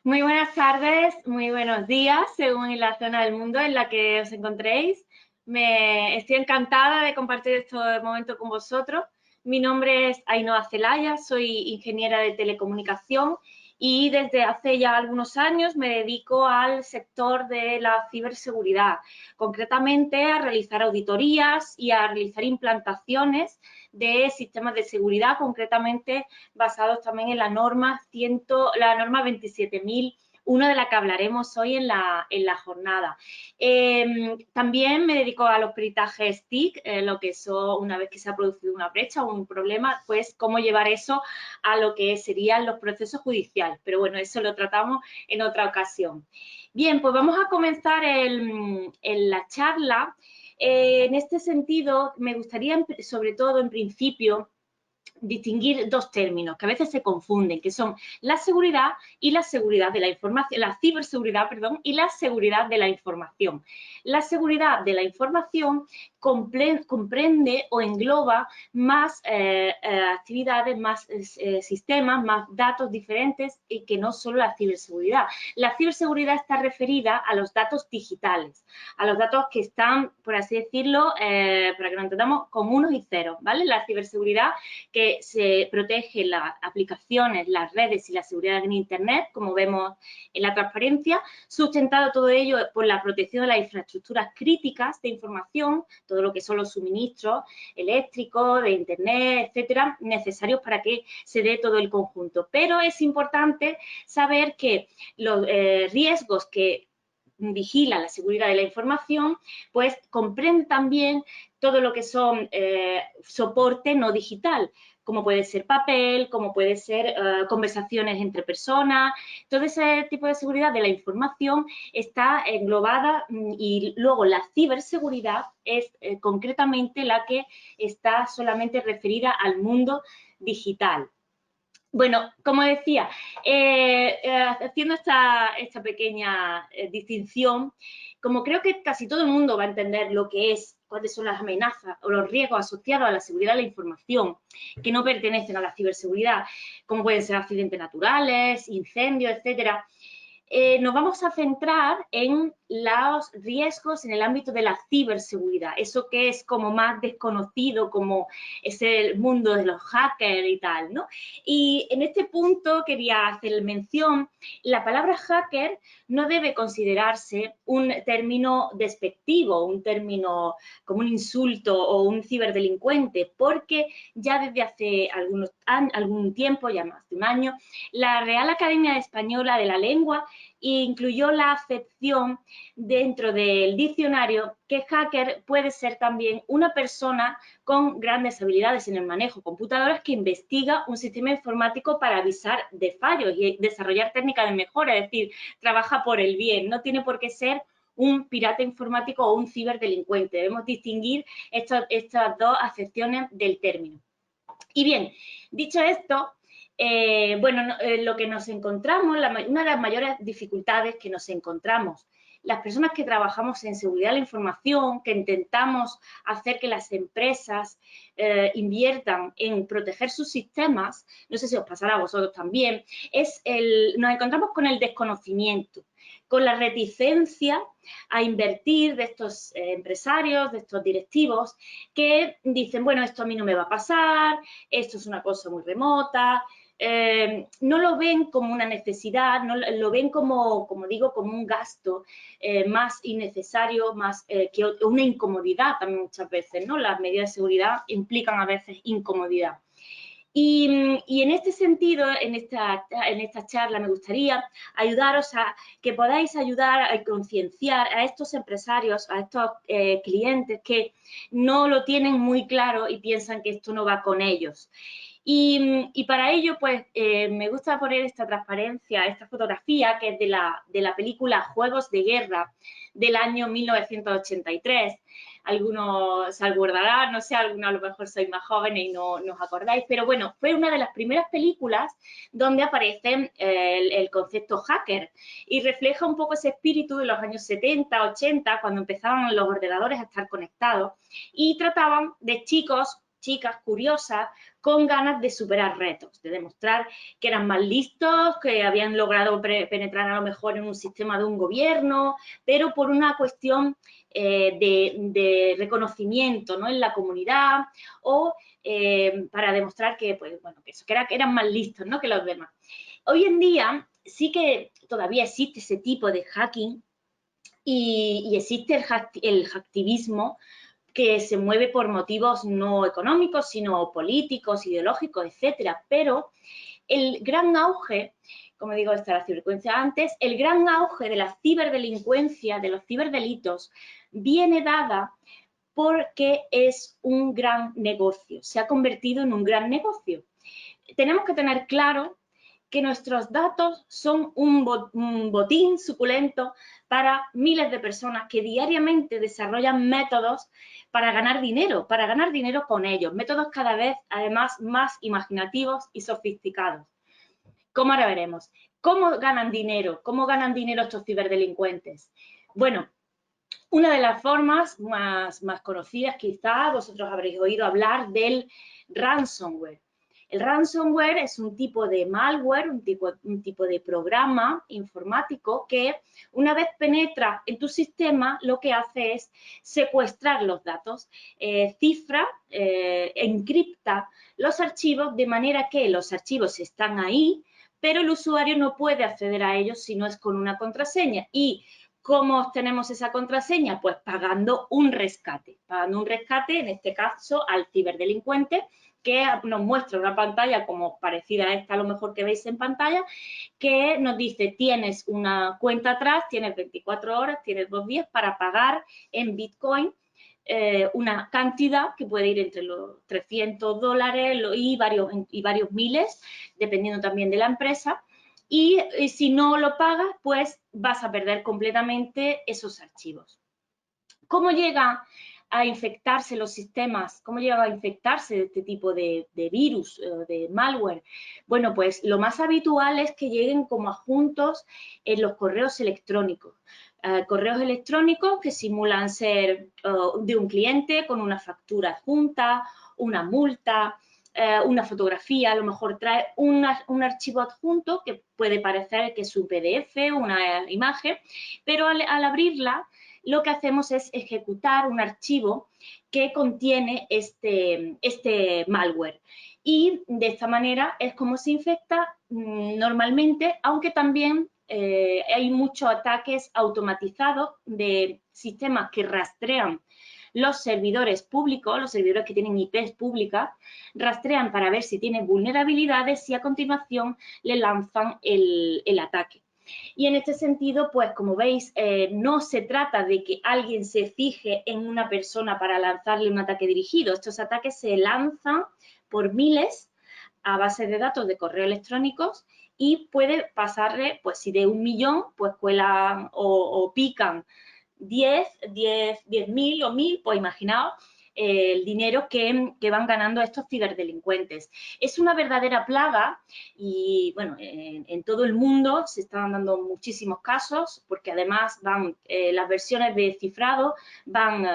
Muy buenas tardes, muy buenos días, según en la zona del mundo en la que os encontréis. Estoy encantada de compartir este momento con vosotros. Mi nombre es Ainhoa Celaya, soy ingeniera de telecomunicación y desde hace ya algunos años me dedico al sector de la ciberseguridad, concretamente a realizar auditorías y a realizar implantaciones de sistemas de seguridad, concretamente basados también en la norma 27001 de la que hablaremos hoy en la jornada. También me dedico a los peritajes TIC, lo que son una vez que se ha producido una brecha o un problema, pues cómo llevar eso a lo que serían los procesos judiciales. Pero bueno, eso lo tratamos en otra ocasión. Bien, pues vamos a comenzar la charla. En este sentido, me gustaría, sobre todo en principio, distinguir dos términos que a veces se confunden, que son la seguridad y la seguridad de la información, la ciberseguridad, perdón, y la seguridad de la información. La seguridad de la información comprende o engloba más actividades, más sistemas, más datos diferentes y que no solo la ciberseguridad. La ciberseguridad está referida a los datos digitales, a los datos que están, por así decirlo, para que lo entendamos, con unos y ceros, ¿vale? La ciberseguridad que se protege las aplicaciones, las redes y la seguridad en Internet, como vemos en la transparencia, sustentado todo ello por la protección de las infraestructuras críticas de información, todo lo que son los suministros eléctricos, de Internet, etcétera, necesarios para que se dé todo el conjunto. Pero es importante saber que los riesgos que vigila la seguridad de la información, pues comprende también todo lo que son soporte no digital, como puede ser papel, como puede ser conversaciones entre personas. Todo ese tipo de seguridad de la información está englobada y luego la ciberseguridad es concretamente la que está solamente referida al mundo digital. Bueno, como decía, haciendo esta pequeña distinción, como creo que casi todo el mundo va a entender lo que es, cuáles son las amenazas o los riesgos asociados a la seguridad de la información que no pertenecen a la ciberseguridad, como pueden ser accidentes naturales, incendios, etcétera, nos vamos a centrar en los riesgos en el ámbito de la ciberseguridad, eso que es como más desconocido, como es el mundo de los hackers y tal, ¿no? Y en este punto quería hacer mención, la palabra hacker no debe considerarse un término despectivo, un término como un insulto o un ciberdelincuente, porque ya desde hace algún tiempo, ya más de un año, la Real Academia Española de la Lengua incluyó la acepción dentro del diccionario que hacker puede ser también una persona con grandes habilidades en el manejo de computadoras que investiga un sistema informático para avisar de fallos y desarrollar técnicas de mejora, es decir, trabaja por el bien, no tiene por qué ser un pirata informático o un ciberdelincuente. Debemos distinguir estas dos acepciones del término. Y bien, dicho esto, lo que nos encontramos, una de las mayores dificultades que nos encontramos las personas que trabajamos en seguridad de la información, que intentamos hacer que las empresas inviertan en proteger sus sistemas, no sé si os pasará a vosotros también, nos encontramos con el desconocimiento, con la reticencia a invertir de estos empresarios, de estos directivos, que dicen, bueno, esto a mí no me va a pasar, esto es una cosa muy remota, no lo ven como una necesidad, no lo ven como digo, como un gasto más innecesario, más que una incomodidad también muchas veces, ¿no? Las medidas de seguridad implican a veces incomodidad. Y en este sentido, en esta charla, me gustaría ayudaros a que podáis ayudar a concienciar a estos empresarios, a estos clientes que no lo tienen muy claro y piensan que esto no va con ellos. Y para ello, pues, me gusta poner esta transparencia, esta fotografía, que es de la película Juegos de Guerra del año 1983. Algunos se acordarán, no sé, algunos a lo mejor sois más jóvenes y no os acordáis, pero bueno, fue una de las primeras películas donde aparece el concepto hacker y refleja un poco ese espíritu de los años 70, 80, cuando empezaban los ordenadores a estar conectados y trataban de chicos chicas curiosas con ganas de superar retos, de demostrar que eran más listos, que habían logrado penetrar a lo mejor en un sistema de un gobierno, pero por una cuestión de reconocimiento, ¿no?, en la comunidad, o para demostrar que, pues, bueno, que eran más listos, ¿no?, que los demás. Hoy en día sí que todavía existe ese tipo de hacking y existe el hacktivismo, que se mueve por motivos no económicos, sino políticos, ideológicos, etcétera. Pero el gran auge, como digo, está la ciberdelincuencia antes, el gran auge de la ciberdelincuencia, de los ciberdelitos, viene dada porque es un gran negocio, se ha convertido en un gran negocio. Tenemos que tener claro que nuestros datos son un botín suculento para miles de personas que diariamente desarrollan métodos para ganar dinero con ellos, métodos cada vez además más imaginativos y sofisticados. Como ahora veremos. ¿Cómo ganan dinero? ¿Cómo ganan dinero estos ciberdelincuentes? Bueno, una de las formas más conocidas, quizá vosotros habréis oído hablar del ransomware. El ransomware es un tipo de malware, un tipo de programa informático que una vez penetra en tu sistema, lo que hace es secuestrar los datos, cifra, encripta los archivos de manera que los archivos están ahí, pero el usuario no puede acceder a ellos si no es con una contraseña. Y ¿cómo obtenemos esa contraseña? Pues pagando un rescate, en este caso al ciberdelincuente, que nos muestra una pantalla como parecida a esta, a lo mejor que veis en pantalla, que nos dice, tienes una cuenta atrás, tienes 24 horas, tienes 2 días para pagar en Bitcoin una cantidad que puede ir entre los $300 y varios miles, dependiendo también de la empresa. Y si no lo pagas, pues vas a perder completamente esos archivos. ¿Cómo llega a infectarse los sistemas? ¿Cómo llega a infectarse de este tipo de virus, de malware? Bueno, pues lo más habitual es que lleguen como adjuntos en los correos electrónicos. Correos electrónicos que simulan ser de un cliente con una factura adjunta, una multa, una fotografía, a lo mejor trae un archivo adjunto que puede parecer que es un PDF, una imagen, pero al abrirla lo que hacemos es ejecutar un archivo que contiene este malware. Y de esta manera es como se infecta normalmente, aunque también hay muchos ataques automatizados de sistemas que rastrean los servidores públicos, los servidores que tienen IPs públicas, rastrean para ver si tienen vulnerabilidades y a continuación le lanzan el ataque. Y en este sentido, pues como veis, no se trata de que alguien se fije en una persona para lanzarle un ataque dirigido. Estos ataques se lanzan por miles a base de datos de correo electrónicos y puede pasarle, pues si de 1 millón, pues cuelan o pican 10.000 o 1.000, pues imaginaos el dinero que van ganando estos ciberdelincuentes. Es una verdadera plaga y, bueno, en todo el mundo se están dando muchísimos casos porque además las versiones de cifrado van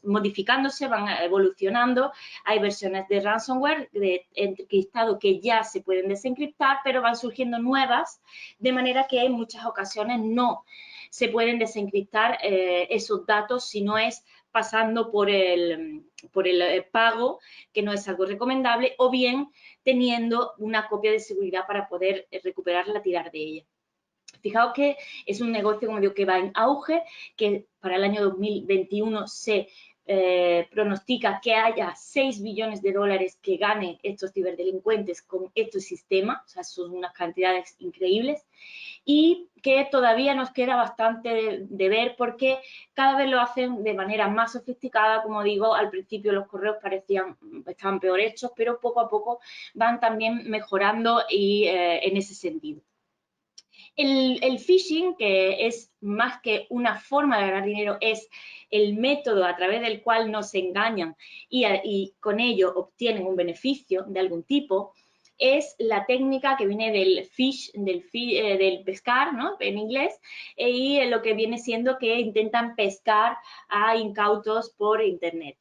modificándose, van evolucionando. Hay versiones de ransomware de encriptado que ya se pueden desencriptar, pero van surgiendo nuevas, de manera que en muchas ocasiones no se pueden desencriptar esos datos si no es pasando por el pago, que no es algo recomendable, o bien teniendo una copia de seguridad para poder recuperarla, tirar de ella. Fijaos que es un negocio, como digo, que va en auge, que para el año 2021 se pronostica que haya 6 billones de dólares que ganen estos ciberdelincuentes con este sistema, o sea, son unas cantidades increíbles, y que todavía nos queda bastante de ver porque cada vez lo hacen de manera más sofisticada. Como digo, al principio los correos estaban peor hechos, pero poco a poco van también mejorando y en ese sentido. El phishing, que es más que una forma de ganar dinero, es el método a través del cual nos engañan y con ello obtienen un beneficio de algún tipo, es la técnica que viene del del pescar, ¿no?, en inglés, y lo que viene siendo que intentan pescar a incautos por internet.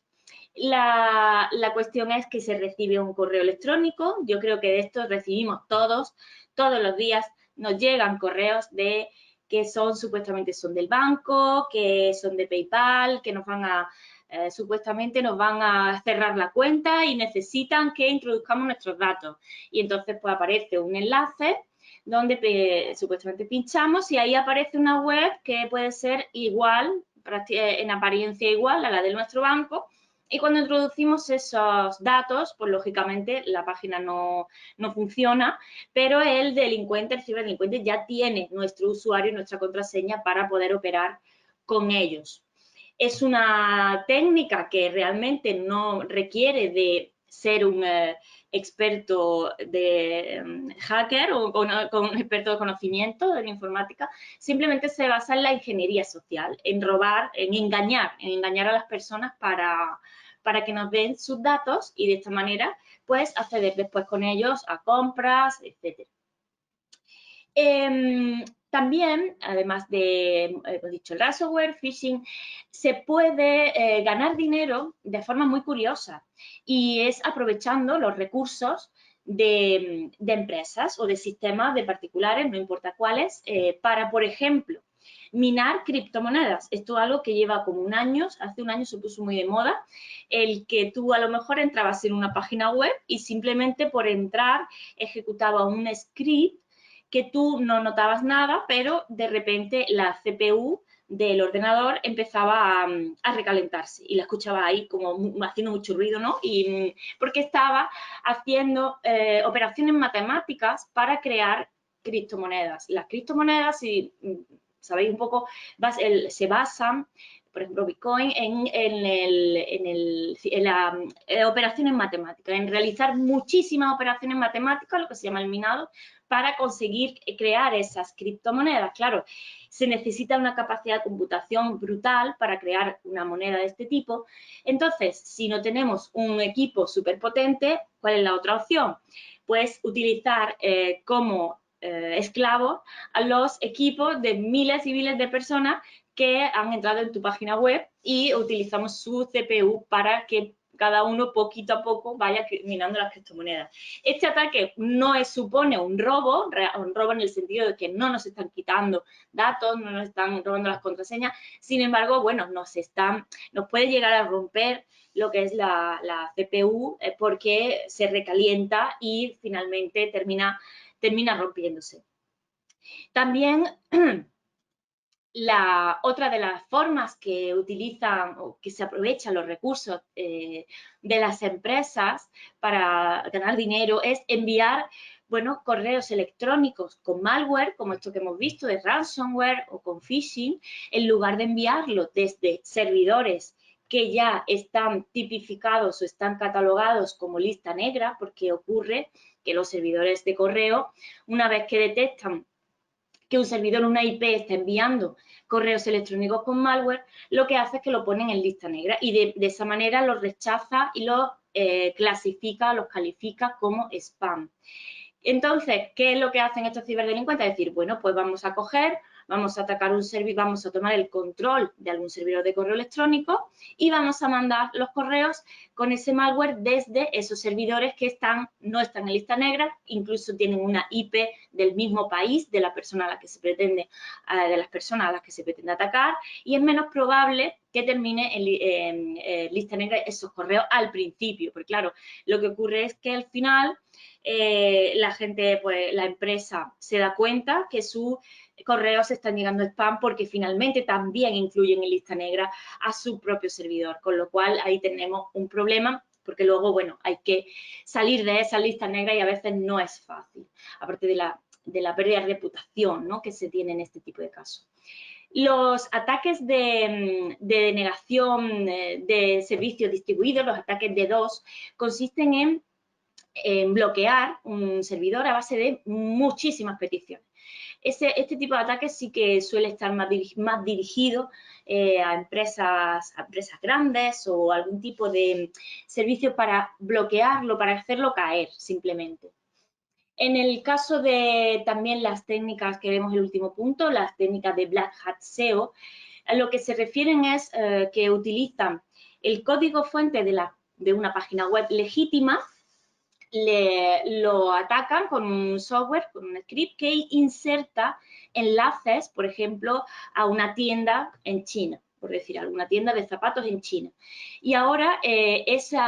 La cuestión es que se recibe un correo electrónico. Yo creo que de esto recibimos todos los días nos llegan correos de que supuestamente son del banco, que son de PayPal, que supuestamente nos van a cerrar la cuenta y necesitan que introduzcamos nuestros datos. Y entonces pues aparece un enlace donde supuestamente pinchamos y ahí aparece una web que puede ser igual, en apariencia igual a la de nuestro banco. Y cuando introducimos esos datos, pues lógicamente la página no funciona, pero el ciberdelincuente ya tiene nuestro usuario y nuestra contraseña para poder operar con ellos. Es una técnica que realmente no requiere de ser un experto de hacker o con un experto de conocimiento de la informática, simplemente se basa en la ingeniería social, en robar, en engañar a las personas para que nos den sus datos y de esta manera pues acceder después con ellos a compras, etc. También, además de, hemos dicho, el ransomware, phishing, se puede ganar dinero de forma muy curiosa y es aprovechando los recursos de empresas o de sistemas de particulares, no importa cuáles, para, por ejemplo, minar criptomonedas. Esto es algo que lleva como hace un año se puso muy de moda, el que tú a lo mejor entrabas en una página web y simplemente por entrar ejecutaba un script que tú no notabas nada, pero de repente la CPU del ordenador empezaba a recalentarse y la escuchaba ahí como haciendo mucho ruido, ¿no? Y porque estaba haciendo operaciones matemáticas para crear criptomonedas. Las criptomonedas, si sabéis un poco, se basan, por ejemplo, Bitcoin, en las operaciones matemáticas, en realizar muchísimas operaciones matemáticas, lo que se llama el minado, para conseguir crear esas criptomonedas. Claro, se necesita una capacidad de computación brutal para crear una moneda de este tipo. Entonces, si no tenemos un equipo súper potente, ¿cuál es la otra opción? Pues utilizar como esclavos a los equipos de miles y miles de personas que han entrado en tu página web y utilizamos su CPU para que cada uno poquito a poco vaya minando las criptomonedas. Este ataque no supone un robo en el sentido de que no nos están quitando datos, no nos están robando las contraseñas, sin embargo, bueno, nos puede llegar a romper lo que es la CPU porque se recalienta y finalmente termina rompiéndose. También otra de las formas que utilizan o que se aprovechan los recursos de las empresas para ganar dinero es enviar, bueno, correos electrónicos con malware, como esto que hemos visto de ransomware o con phishing, en lugar de enviarlo desde servidores que ya están tipificados o están catalogados como lista negra, porque ocurre que los servidores de correo, una vez que detectan que un servidor, una IP, está enviando correos electrónicos con malware, lo que hace es que lo ponen en lista negra y de esa manera los rechaza y los clasifica, los califica como spam. Entonces, ¿qué es lo que hacen estos ciberdelincuentes? Es decir, bueno, pues vamos a coger, vamos a atacar un servidor, vamos a tomar el control de algún servidor de correo electrónico y vamos a mandar los correos con ese malware desde esos servidores que no están en lista negra, incluso tienen una IP del mismo país de la persona a la que se pretende, de las personas a las que se pretende atacar, y es menos probable que termine en lista negra esos correos al principio, porque claro, lo que ocurre es que al final la gente, pues la empresa se da cuenta que sus correos están llegando a spam porque finalmente también incluyen en lista negra a su propio servidor, con lo cual ahí tenemos un problema porque luego, bueno, hay que salir de esa lista negra y a veces no es fácil, aparte de la pérdida de reputación, ¿no?, que se tiene en este tipo de casos. Los ataques de denegación de servicios distribuidos, los ataques de DDoS, consisten en bloquear un servidor a base de muchísimas peticiones. Este tipo de ataques sí que suele estar más dirigido a empresas grandes o algún tipo de servicio para bloquearlo, para hacerlo caer simplemente. En el caso de también las técnicas que vemos en el último punto, las técnicas de Black Hat SEO, a lo que se refieren es que utilizan el código fuente de una página web legítima, lo atacan con un software, con un script que inserta enlaces, por ejemplo, a una tienda en China, por decir, alguna tienda de zapatos en China. Y ahora ese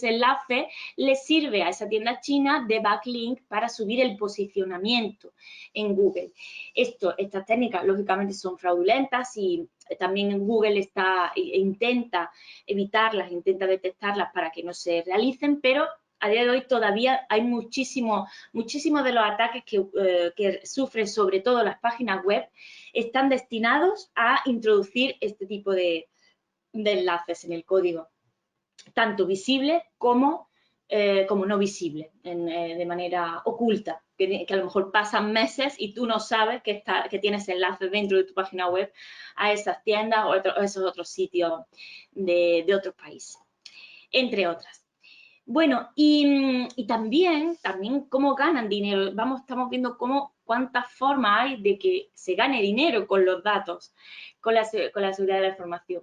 enlace le sirve a esa tienda china de backlink para subir el posicionamiento en Google. Estas técnicas, lógicamente, son fraudulentas y también Google intenta evitarlas, intenta detectarlas para que no se realicen, pero a día de hoy todavía hay muchísimos de los ataques que sufren, sobre todo las páginas web, están destinados a introducir este tipo de enlaces en el código, tanto visible como no visible, de manera oculta, que a lo mejor pasan meses y tú no sabes que tienes enlaces dentro de tu página web a esas tiendas o a esos otros sitios de otros países, entre otras. Bueno, y también cómo ganan dinero. Estamos viendo cuántas formas hay de que se gane dinero con los datos, con la seguridad de la información.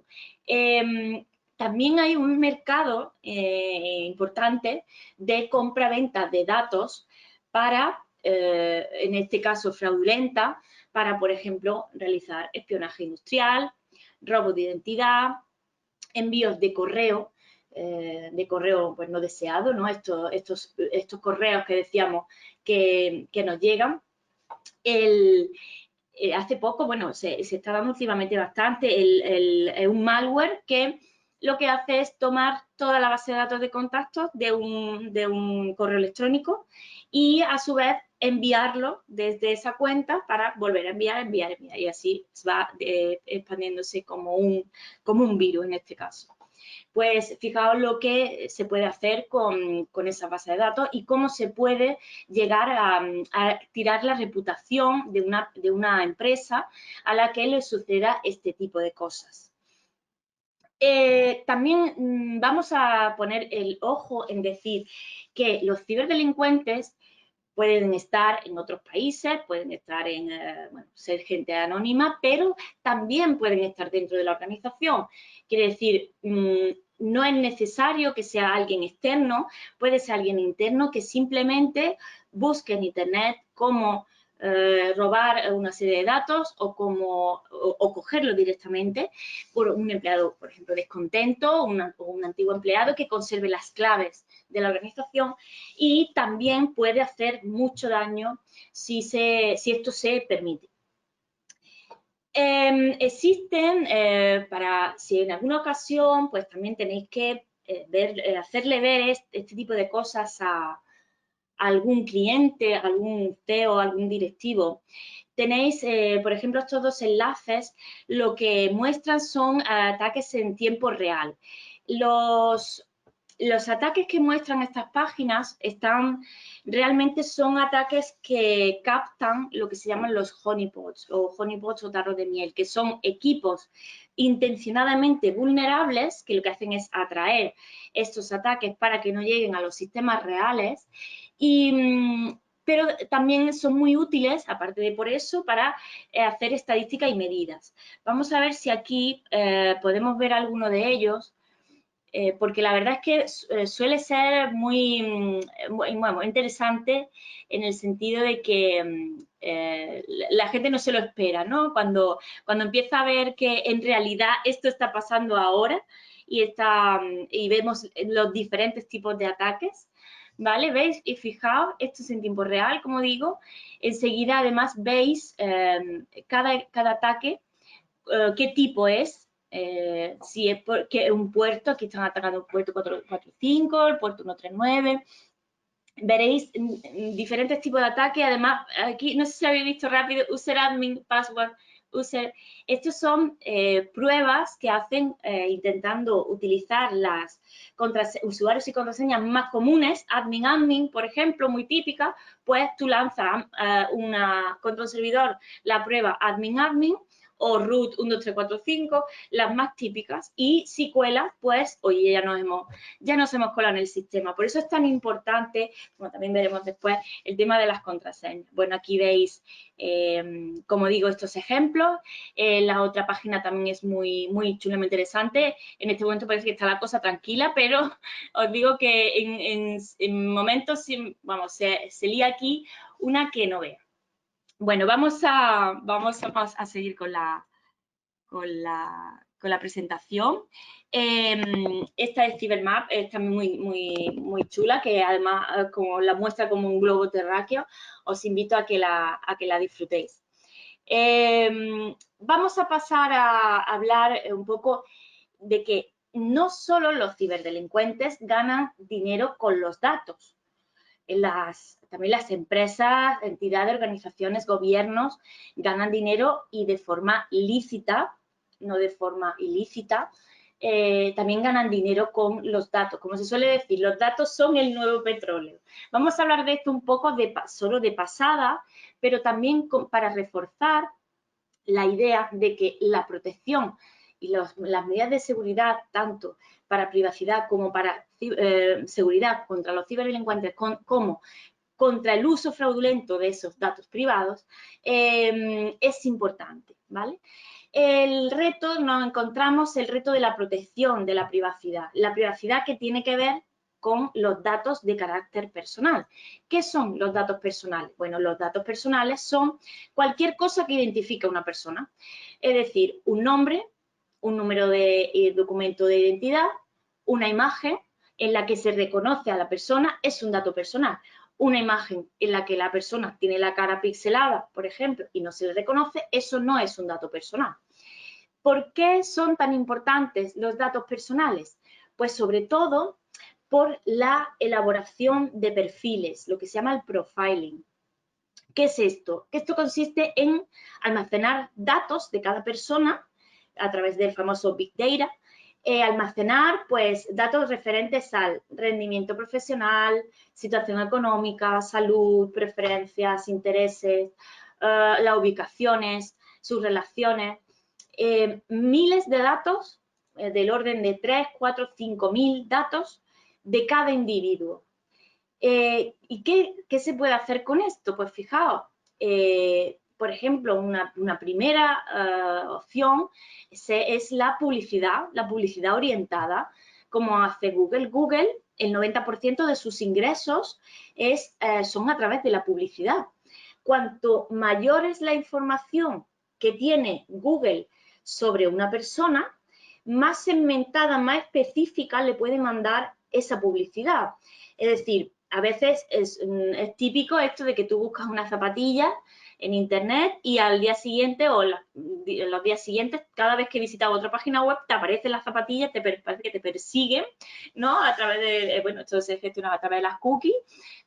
También hay un mercado importante de compra-venta de datos para, en este caso, fraudulenta, para, por ejemplo, realizar espionaje industrial, robo de identidad, envíos de correo pues no deseado, ¿no? Estos correos que decíamos que nos llegan. Hace poco, bueno, se está dando últimamente bastante un malware que lo que hace es tomar toda la base de datos de contactos de un correo electrónico y a su vez enviarlo desde esa cuenta para volver a enviar y así va expandiéndose como un virus en este caso. Pues fijaos lo que se puede hacer con esa base de datos y cómo se puede llegar a tirar la reputación de una empresa a la que le suceda este tipo de cosas. También vamos a poner el ojo en decir que los ciberdelincuentes pueden estar en otros países, pueden estar ser gente anónima, pero también pueden estar dentro de la organización. Quiere decir, no es necesario que sea alguien externo, puede ser alguien interno que simplemente busque en Internet cómo robar una serie de datos o cogerlo directamente por un empleado, por ejemplo, descontento o un antiguo empleado que conserve las claves de la organización, y también puede hacer mucho daño si esto se permite. Existen, si en alguna ocasión, pues también tenéis que hacerle ver este tipo de cosas a algún cliente, algún CEO, algún directivo. Tenéis, por ejemplo, estos dos enlaces, lo que muestran son ataques en tiempo real. Los ataques que muestran estas páginas realmente son ataques que captan lo que se llaman los honeypots o tarros de miel, que son equipos intencionadamente vulnerables que lo que hacen es atraer estos ataques para que no lleguen a los sistemas reales, pero también son muy útiles, aparte de por eso, para hacer estadísticas y medidas. Vamos a ver si aquí podemos ver alguno de ellos. Porque la verdad es que suele ser muy interesante en el sentido de que la gente no se lo espera, ¿no? Cuando empieza a ver que en realidad esto está pasando ahora y vemos los diferentes tipos de ataques, ¿vale? ¿Veis? Y fijaos, esto es en tiempo real, como digo. Enseguida, además, veis cada ataque, qué tipo es. Si es porque un puerto, aquí están atacando el puerto 445, el puerto 139. Veréis diferentes tipos de ataques. Además, aquí no sé si habéis visto rápido, user admin, password, user. Estos son pruebas que hacen intentando utilizar las usuarios y contraseñas más comunes. Admin, por ejemplo, muy típica. Pues tú lanzas contra un servidor la prueba admin o root 12345, las más típicas, y si cuelas, pues, oye, ya nos hemos colado en el sistema. Por eso es tan importante, como también veremos después, el tema de las contraseñas. Bueno, aquí veis, como digo, estos ejemplos. La otra página también es muy, muy chula, muy interesante. En este momento parece que está la cosa tranquila, pero os digo que en momentos, vamos, se lía aquí una que no vea. Bueno, vamos a seguir con la presentación. Esta es CyberMap, es también muy chula, que además como la muestra como un globo terráqueo, os invito a que la disfrutéis. Vamos a pasar a hablar un poco de que no solo los ciberdelincuentes ganan dinero con los datos. También las empresas, entidades, organizaciones, gobiernos ganan dinero y de forma lícita, no de forma ilícita, también ganan dinero con los datos. Como se suele decir, los datos son el nuevo petróleo. Vamos a hablar de esto un poco solo de pasada, pero también para reforzar la idea de que la protección y las medidas de seguridad, tanto para privacidad como para seguridad contra los ciberdelincuentes, como contra el uso fraudulento de esos datos privados, es importante, ¿vale? El reto, nos encontramos el reto de la protección de la privacidad que tiene que ver con los datos de carácter personal. ¿Qué son los datos personales? Bueno, los datos personales son cualquier cosa que identifique a una persona, es decir, un nombre, un número de documento de identidad, una imagen en la que se reconoce a la persona, es un dato personal. Una imagen en la que la persona tiene la cara pixelada, por ejemplo, y no se le reconoce, eso no es un dato personal. ¿Por qué son tan importantes los datos personales? Pues sobre todo por la elaboración de perfiles, lo que se llama el profiling. ¿Qué es esto? Esto consiste en almacenar datos de cada persona a través del famoso Big Data, almacenar pues datos referentes al rendimiento profesional, situación económica, salud, preferencias, intereses, las ubicaciones, sus relaciones, miles de datos del orden de 3, 4, 5.000 datos de cada individuo. ¿Y qué se puede hacer con esto? Pues fijaos, por ejemplo, una primera opción es la publicidad orientada, como hace Google. Google, el 90% de sus ingresos son a través de la publicidad. Cuanto mayor es la información que tiene Google sobre una persona, más segmentada, más específica le puede mandar esa publicidad. Es decir, a veces es típico esto de que tú buscas una zapatilla en internet y al día siguiente o en los días siguientes, cada vez que visitas otra página web, te aparecen las zapatillas, parece que te persiguen, ¿no? A través de, bueno, esto se gestiona a través de las cookies,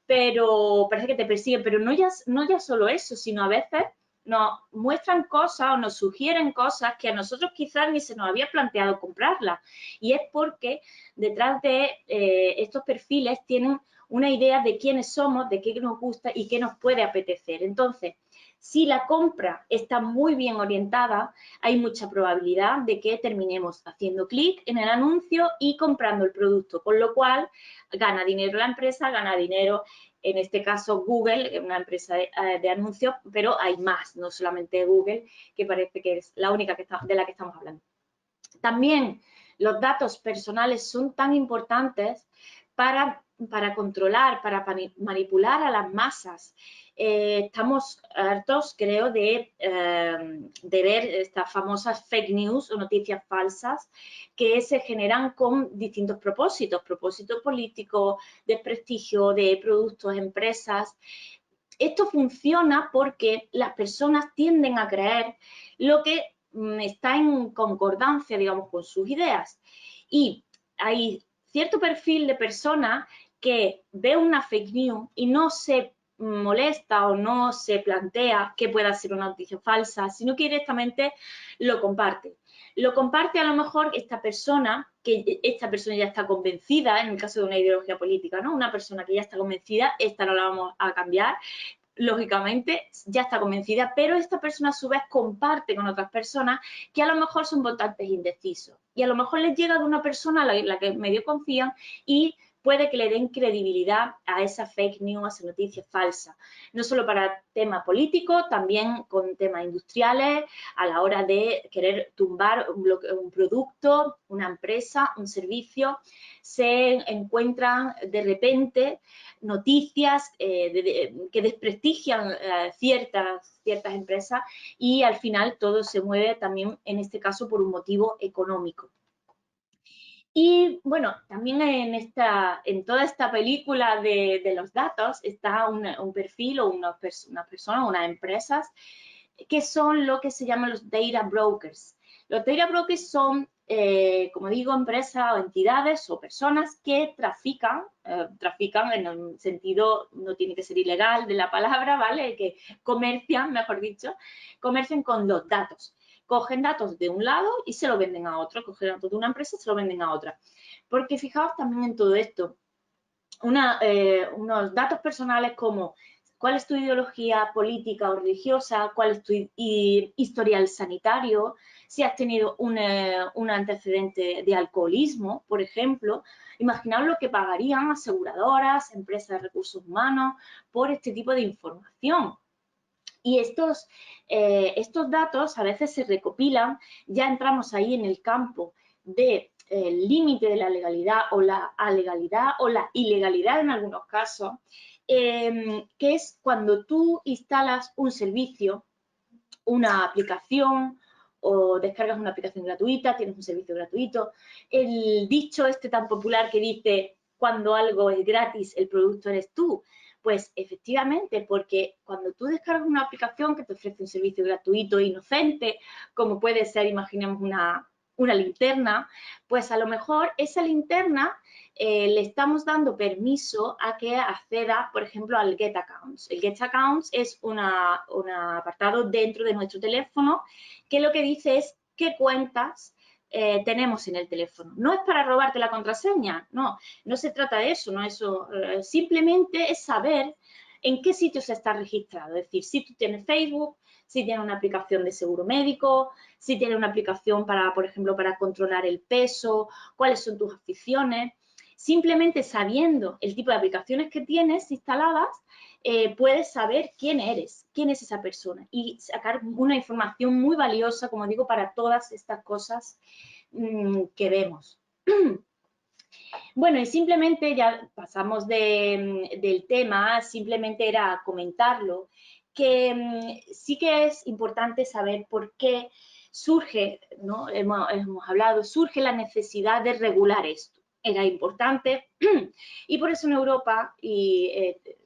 pero parece que te persiguen, pero no ya solo eso, sino a veces nos muestran cosas o nos sugieren cosas que a nosotros quizás ni se nos había planteado comprarlas. Y es porque detrás de estos perfiles tienen una idea de quiénes somos, de qué nos gusta y qué nos puede apetecer. Entonces, si la compra está muy bien orientada, hay mucha probabilidad de que terminemos haciendo clic en el anuncio y comprando el producto, con lo cual gana dinero la empresa, gana dinero, en este caso Google, una empresa de anuncios, pero hay más, no solamente Google, que parece que es la única de la que estamos hablando. También los datos personales son tan importantes para controlar, para manipular a las masas. Estamos hartos, creo, de ver estas famosas fake news o noticias falsas que se generan con distintos propósitos políticos, de prestigio, de productos, empresas. Esto funciona porque las personas tienden a creer lo que está en concordancia, digamos, con sus ideas. Y hay cierto perfil de persona que ve una fake news y no se molesta o no se plantea que pueda ser una noticia falsa, sino que directamente lo comparte. Lo comparte a lo mejor esta persona, que esta persona ya está convencida, en el caso de una ideología política, ¿no? Una persona que ya está convencida, esta no la vamos a cambiar, lógicamente, ya está convencida, pero esta persona a su vez comparte con otras personas que a lo mejor son votantes indecisos. Y a lo mejor les llega de una persona a la que medio confían y puede que le den credibilidad a esa fake news, a esa noticia falsa. No solo para temas políticos, también con temas industriales, a la hora de querer tumbar un producto, una empresa, un servicio, se encuentran de repente noticias que desprestigian ciertas empresas y al final todo se mueve también en este caso por un motivo económico. Y bueno, también en toda esta película de los datos está un perfil o una persona, unas empresas que son lo que se llaman los data brokers. Los data brokers son, como digo, empresas o entidades o personas que trafican en el sentido, no tiene que ser ilegal de la palabra, ¿vale? Que comercian, mejor dicho, comercian con los datos. Cogen datos de un lado y se lo venden a otro, cogen datos de una empresa y se lo venden a otra. Porque fijaos también en todo esto, unos datos personales como cuál es tu ideología política o religiosa, cuál es tu historial sanitario, si has tenido un antecedente de alcoholismo, por ejemplo. Imaginaos lo que pagarían aseguradoras, empresas de recursos humanos por este tipo de información. Y estos datos a veces se recopilan, ya entramos ahí en el campo del límite de la legalidad o la alegalidad o la ilegalidad en algunos casos, que es cuando tú instalas un servicio, una aplicación o descargas una aplicación gratuita, tienes un servicio gratuito. El dicho este tan popular que dice, cuando algo es gratis, el producto eres tú. Pues efectivamente, porque cuando tú descargas una aplicación que te ofrece un servicio gratuito e inocente, como puede ser, imaginemos, una linterna, pues a lo mejor esa linterna le estamos dando permiso a que acceda, por ejemplo, al Get Accounts. El Get Accounts es un apartado dentro de nuestro teléfono que lo que dice es qué cuentas tenemos en el teléfono. No es para robarte la contraseña, no se trata de eso, simplemente es saber en qué sitios está registrado. Es decir, si tú tienes Facebook, si tienes una aplicación de seguro médico, si tienes una aplicación para, por ejemplo, para controlar el peso, cuáles son tus aficiones. Simplemente sabiendo el tipo de aplicaciones que tienes instaladas, puedes saber quién eres, quién es esa persona y sacar una información muy valiosa, como digo, para todas estas cosas que vemos. Bueno, y simplemente ya pasamos del tema, simplemente era comentarlo, que sí que es importante saber por qué surge, ¿no? Hemos hablado, surge la necesidad de regular esto. Era importante y por eso en Europa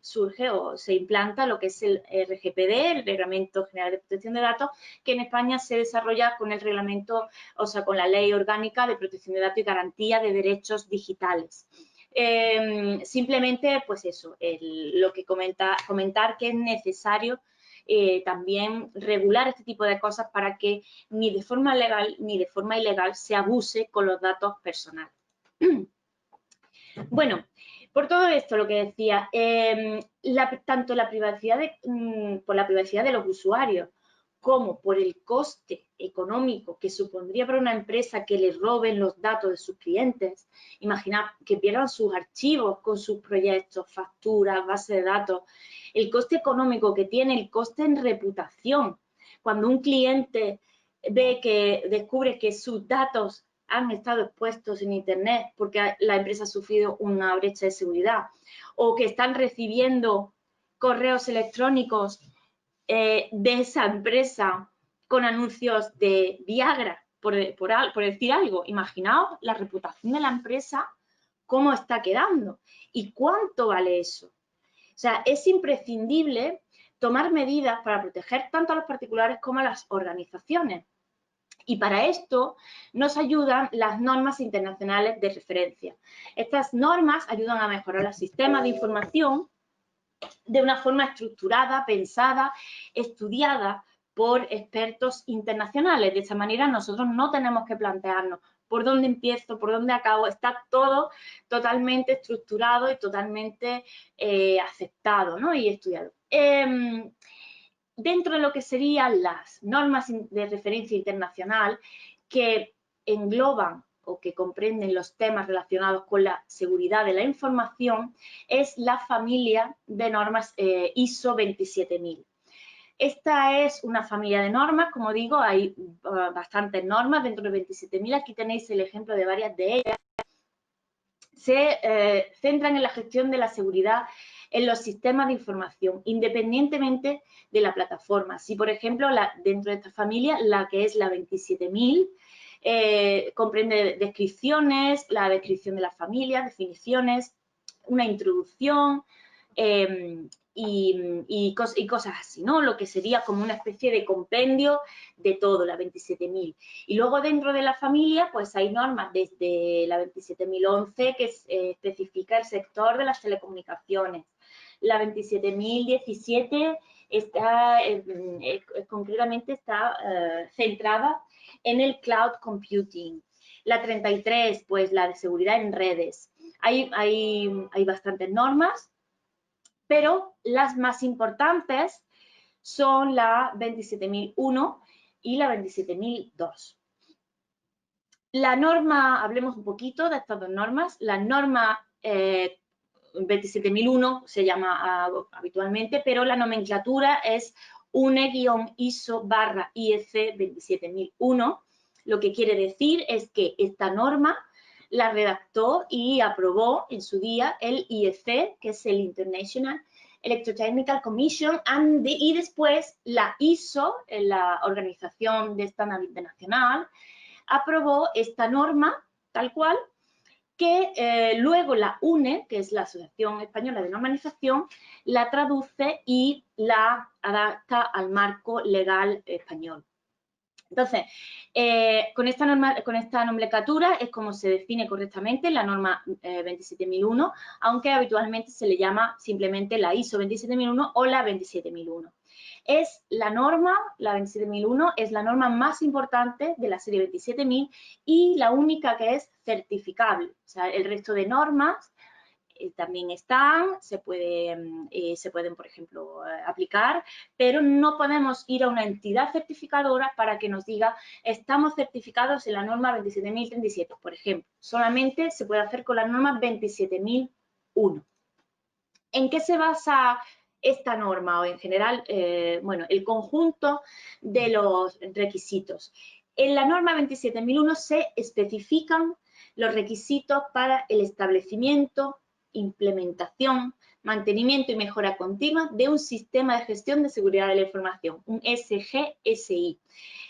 surge o se implanta lo que es el RGPD, el Reglamento General de Protección de Datos, que en España se desarrolla con el reglamento, o sea, con la Ley Orgánica de Protección de Datos y Garantía de Derechos Digitales. Simplemente, pues eso, lo que comentar que es necesario también regular este tipo de cosas para que ni de forma legal ni de forma ilegal se abuse con los datos personales. Bueno, por todo esto lo que decía, tanto la privacidad por la privacidad de los usuarios como por el coste económico que supondría para una empresa que le roben los datos de sus clientes. Imaginad que pierdan sus archivos con sus proyectos, facturas, bases de datos. El coste económico que tiene, el coste en reputación. Cuando un cliente descubre que sus datos han estado expuestos en Internet porque la empresa ha sufrido una brecha de seguridad o que están recibiendo correos electrónicos de esa empresa con anuncios de Viagra, por decir algo. Imaginaos la reputación de la empresa, cómo está quedando y cuánto vale eso. O sea, es imprescindible tomar medidas para proteger tanto a los particulares como a las organizaciones. Y para esto nos ayudan las normas internacionales de referencia. Estas normas ayudan a mejorar los sistemas de información de una forma estructurada, pensada, estudiada por expertos internacionales. De esta manera nosotros no tenemos que plantearnos por dónde empiezo, por dónde acabo, está todo totalmente estructurado y totalmente aceptado, ¿no? Y estudiado. Dentro de lo que serían las normas de referencia internacional que engloban o que comprenden los temas relacionados con la seguridad de la información, es la familia de normas ISO 27000. Esta es una familia de normas, como digo, hay bastantes normas dentro de 27000. Aquí tenéis el ejemplo de varias de ellas. Se centran en la gestión de la seguridad en los sistemas de información, independientemente de la plataforma. Si, por ejemplo, dentro de esta familia, la que es la 27000, comprende descripciones, la descripción de la familia, definiciones, una introducción y cosas así, ¿no? Lo que sería como una especie de compendio de todo, la 27000. Y luego dentro de la familia, pues hay normas desde la 27011 que especifica el sector de las telecomunicaciones. La 27017 está, concretamente está centrada en el cloud computing. La 33, pues la de seguridad en redes. Hay bastantes normas, pero las más importantes son la 27001 y la 27002. La norma, hablemos un poquito de estas dos normas. La norma 27001 se llama habitualmente, pero la nomenclatura es UNE-ISO/IEC 27001. Lo que quiere decir es que esta norma la redactó y aprobó en su día el IEC, que es el International Electrotechnical Commission, y después la ISO, la Organización de Estándar Internacional, aprobó esta norma tal cual, que luego la UNE, que es la Asociación Española de Normalización, la traduce y la adapta al marco legal español. Entonces, con esta nomenclatura es como se define correctamente la norma 27001, aunque habitualmente se le llama simplemente la ISO 27001 o la 27001. Es la norma, la 27001, es la norma más importante de la serie 27000 y la única que es certificable. O sea, el resto de normas también están, se pueden, por ejemplo, aplicar, pero no podemos ir a una entidad certificadora para que nos diga estamos certificados en la norma 27037, por ejemplo. Solamente se puede hacer con la norma 27001. ¿En qué se basa esta norma o en general, bueno, el conjunto de los requisitos? En la norma 27001 se especifican los requisitos para el establecimiento, implementación, mantenimiento y mejora continua de un sistema de gestión de seguridad de la información, un SGSI,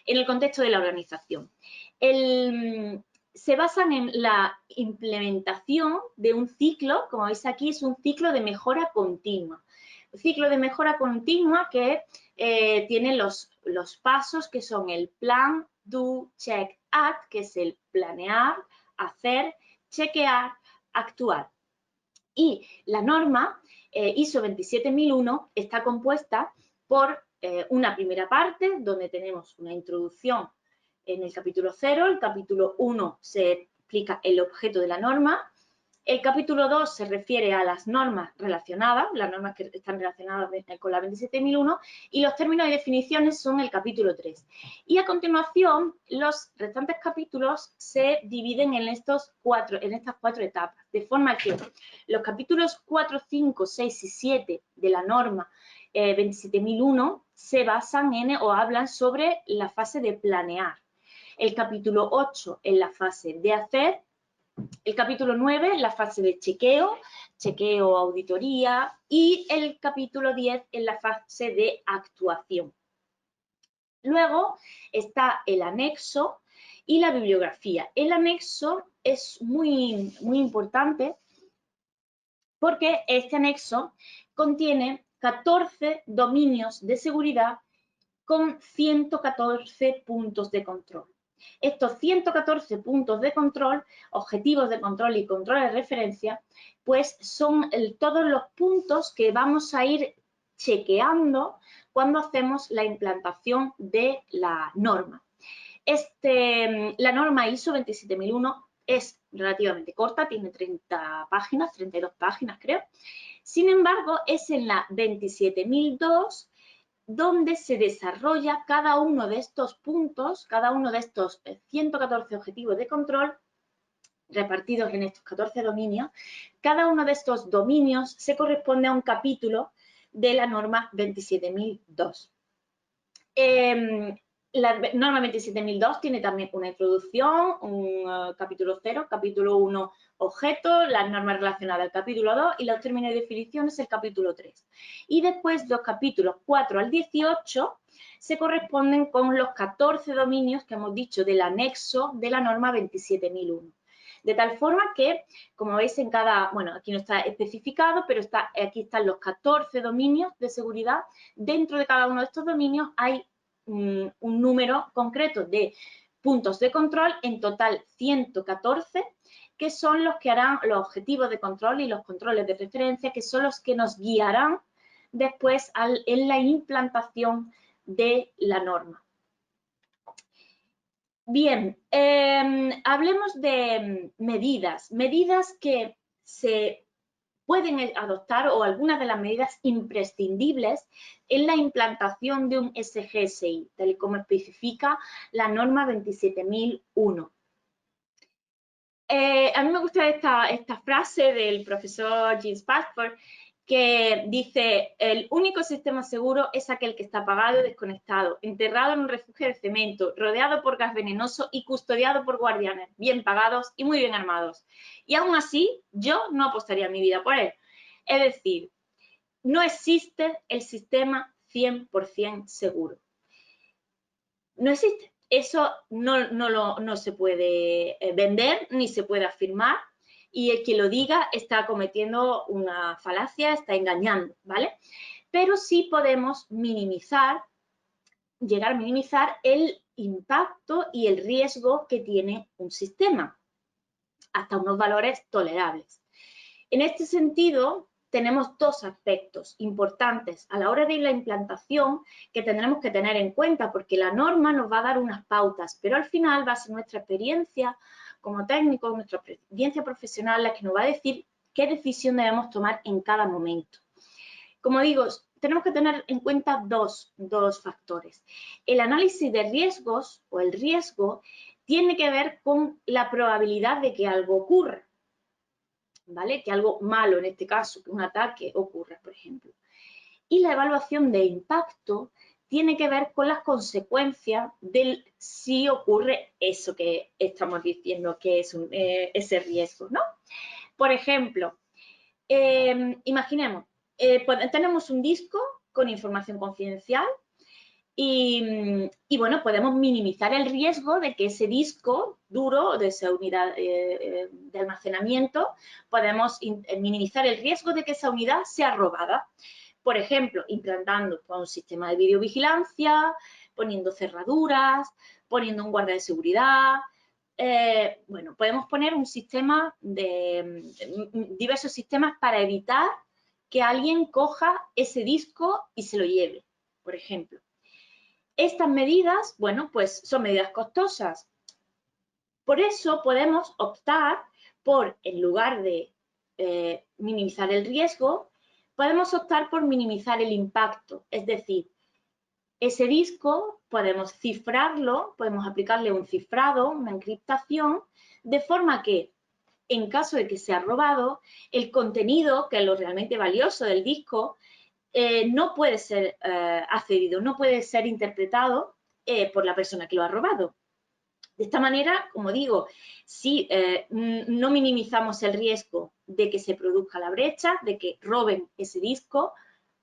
en el contexto de la organización. Se basan en la implementación de un ciclo, como veis aquí, es un ciclo de mejora continua. Un ciclo de mejora continua que tiene los pasos que son el plan, do, check, act, que es el planear, hacer, chequear, actuar. Y la norma ISO 27001 está compuesta por una primera parte donde tenemos una introducción en el capítulo 0, el capítulo 1 se explica el objeto de la norma, el capítulo 2 se refiere a las normas relacionadas, las normas que están relacionadas con la 27001 y los términos y definiciones son el capítulo 3. Y a continuación, los restantes capítulos se dividen en estas cuatro etapas, de forma que los capítulos 4, 5, 6 y 7 de la norma 27001 se basan en o hablan sobre la fase de planear. El capítulo 8 en la fase de hacer, el capítulo 9 en la fase de chequeo, auditoría y el capítulo 10 en la fase de actuación. Luego está el anexo y la bibliografía. El anexo es muy importante porque este anexo contiene 14 dominios de seguridad con 114 puntos de control. Estos 114 puntos de control, objetivos de control y control de referencia, pues son todos los puntos que vamos a ir chequeando cuando hacemos la implantación de la norma. La norma ISO 27001 es relativamente corta, tiene 30 páginas, 32 páginas creo. Sin embargo, es en la 27002 donde se desarrolla cada uno de estos puntos, cada uno de estos 114 objetivos de control repartidos en estos 14 dominios. Cada uno de estos dominios se corresponde a un capítulo de la norma 27002. La norma 27002 tiene también una introducción, un capítulo 0, capítulo 1, objetos, las normas relacionadas al capítulo 2 y los términos y definiciones el capítulo 3. Y después los capítulos 4 al 18 se corresponden con los 14 dominios que hemos dicho del anexo de la norma 27001. De tal forma que, como veis en cada, bueno, aquí no está especificado, pero aquí están los 14 dominios de seguridad. Dentro de cada uno de estos dominios hay un número concreto de puntos de control, en total 114, que son los que harán los objetivos de control y los controles de referencia, que son los que nos guiarán después en la implantación de la norma. Bien, hablemos de medidas que se pueden adoptar o algunas de las medidas imprescindibles en la implantación de un SGSI, tal y como especifica la norma 27001. A mí me gusta esta frase del profesor James Bradford que dice: el único sistema seguro es aquel que está apagado y desconectado, enterrado en un refugio de cemento, rodeado por gas venenoso y custodiado por guardianes bien pagados y muy bien armados. Y aún así, yo no apostaría mi vida por él. Es decir, no existe el sistema 100% seguro. No existe. Eso no se puede vender ni se puede afirmar, y el que lo diga está cometiendo una falacia, está engañando, ¿vale? Pero sí podemos llegar a minimizar el impacto y el riesgo que tiene un sistema, hasta unos valores tolerables. En este sentido, tenemos dos aspectos importantes a la hora de la implantación que tendremos que tener en cuenta, porque la norma nos va a dar unas pautas, pero al final va a ser nuestra experiencia como técnicos, nuestra experiencia profesional la que nos va a decir qué decisión debemos tomar en cada momento. Como digo, tenemos que tener en cuenta dos factores. El análisis de riesgos o el riesgo tiene que ver con la probabilidad de que algo ocurra, ¿vale? Que algo malo, en este caso, que un ataque ocurra, por ejemplo. Y la evaluación de impacto tiene que ver con las consecuencias del si ocurre eso que estamos diciendo que es ese riesgo, ¿no? Por ejemplo, imaginemos, tenemos un disco con información confidencial y bueno, podemos minimizar el riesgo de que ese disco duro, de esa unidad de almacenamiento, podemos minimizar el riesgo de que esa unidad sea robada. Por ejemplo, implantando un sistema de videovigilancia, poniendo cerraduras, poniendo un guardia de seguridad. Bueno, podemos poner un sistema diversos sistemas para evitar que alguien coja ese disco y se lo lleve, por ejemplo. Estas medidas, bueno, pues son medidas costosas. Por eso podemos optar por, en lugar de minimizar el riesgo, podemos optar por minimizar el impacto. Es decir, ese disco podemos cifrarlo, podemos aplicarle un cifrado, una encriptación, de forma que, en caso de que sea robado, el contenido, que es lo realmente valioso del disco, no puede ser accedido, no puede ser interpretado por la persona que lo ha robado. De esta manera, como digo, si no minimizamos el riesgo de que se produzca la brecha, de que roben ese disco,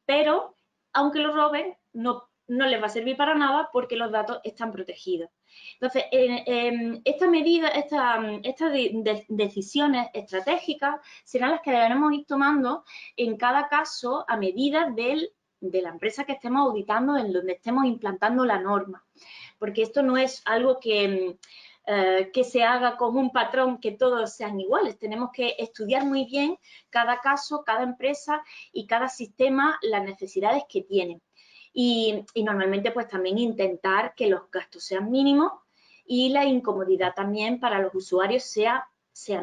pero aunque lo roben, no les va a servir para nada porque los datos están protegidos. Entonces, estas decisiones estratégicas serán las que deberemos ir tomando en cada caso a medida de la empresa que estemos auditando, en donde estemos implantando la norma. Porque esto no es algo que se haga como un patrón, que todos sean iguales. Tenemos que estudiar muy bien cada caso, cada empresa y cada sistema, las necesidades que tienen. Y normalmente pues también intentar que los gastos sean mínimos y la incomodidad también para los usuarios sea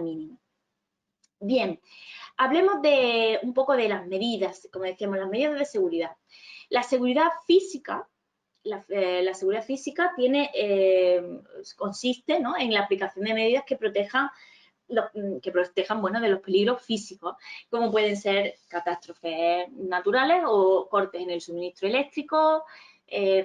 mínima. Bien, hablemos un poco de las medidas, como decíamos, las medidas de seguridad. La seguridad física, la seguridad física consiste, ¿no?, en la aplicación de medidas que protejan bueno, de los peligros físicos, como pueden ser catástrofes naturales o cortes en el suministro eléctrico,